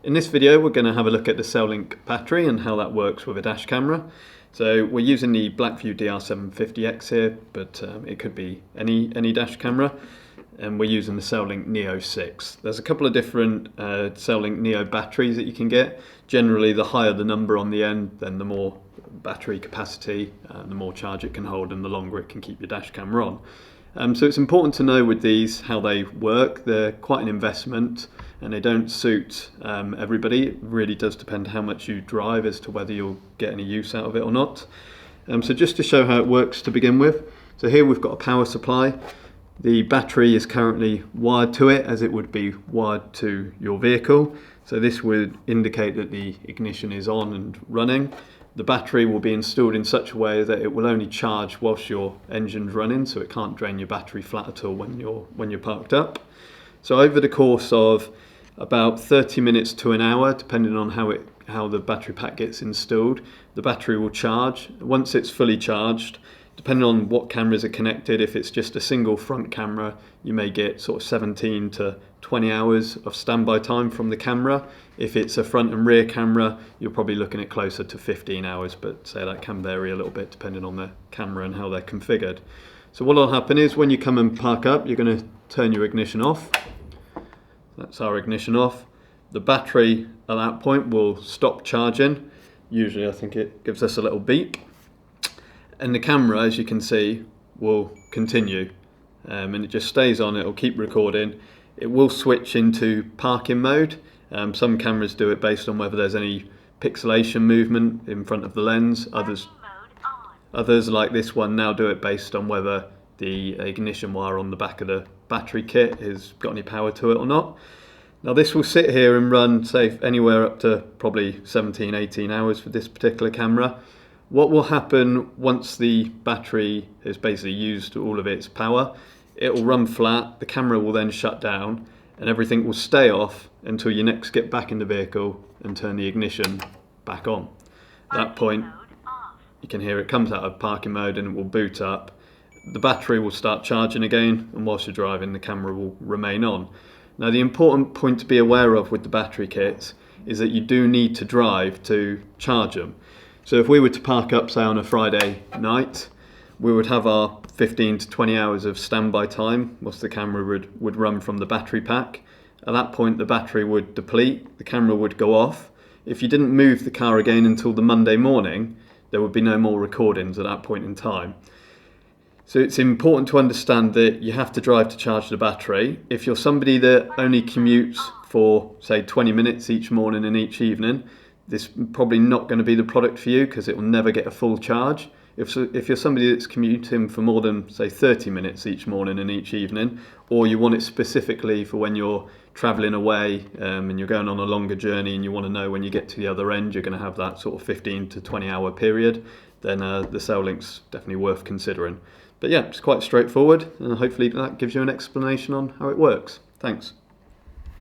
In this video we're going to have a look at the Cellink battery and how that works with a dash camera. So we're using the Blackview DR750X here, but it could be any dash camera, and we're using the Cellink Neo 6. There's a couple of different Cellink Neo batteries that you can get. Generally the higher the number on the end, then the more battery capacity, the more charge it can hold and the longer it can keep your dash camera on. So it's important to know with these how they work. They're quite an investment and they don't suit everybody. It really does depend how much you drive as to whether you'll get any use out of it or not. So just to show how it works to begin with. So here we've got a power supply. The battery is currently wired to it as it would be wired to your vehicle. So this would indicate that the ignition is on and running. The battery will be installed in such a way that it will only charge whilst your engine's running, so it can't drain your battery flat at all when you're parked up. So over the course of about 30 minutes to an hour, depending on how the battery pack gets installed, the battery will charge. Once it's fully charged, depending on what cameras are connected, if it's just a single front camera, you may get sort of 17 to 20 hours of standby time from the camera. If it's a front and rear camera, you're probably looking at closer to 15 hours, but say that can vary a little bit depending on the camera and how they're configured. So what will happen is when you come and park up, you're going to turn your ignition off. That's our ignition off. The battery at that point will stop charging. Usually I think it gives us a little beep. And the camera, as you can see, will continue. And it just stays on, it'll keep recording. It will switch into parking mode. Some cameras do it based on whether there's any pixelation movement in front of the lens. Others like this one now do it based on whether the ignition wire on the back of the battery kit has got any power to it or not. Now this will sit here and run, say, anywhere up to probably 17, 18 hours for this particular camera. What will happen once the battery has basically used all of its power, it will run flat, the camera will then shut down, and everything will stay off until you next get back in the vehicle and turn the ignition back on. At that point, you can hear it comes out of parking mode and it will boot up. The battery will start charging again, and whilst you're driving, the camera will remain on. Now the important point to be aware of with the battery kits is that you do need to drive to charge them. So if we were to park up, say, on a Friday night, we would have our 15 to 20 hours of standby time whilst the camera would run from the battery pack. At that point the battery would deplete, the camera would go off. If you didn't move the car again until the Monday morning, there would be no more recordings at that point in time. So it's important to understand that you have to drive to charge the battery. If you're somebody that only commutes for, say, 20 minutes each morning and each evening, this is probably not going to be the product for you because it will never get a full charge. If you're somebody that's commuting for more than, say, 30 minutes each morning and each evening, or you want it specifically for when you're travelling away and you're going on a longer journey and you want to know when you get to the other end you're going to have that sort of 15 to 20 hour period, then the Cellink's definitely worth considering. But yeah, it's quite straightforward, and hopefully that gives you an explanation on how it works. Thanks.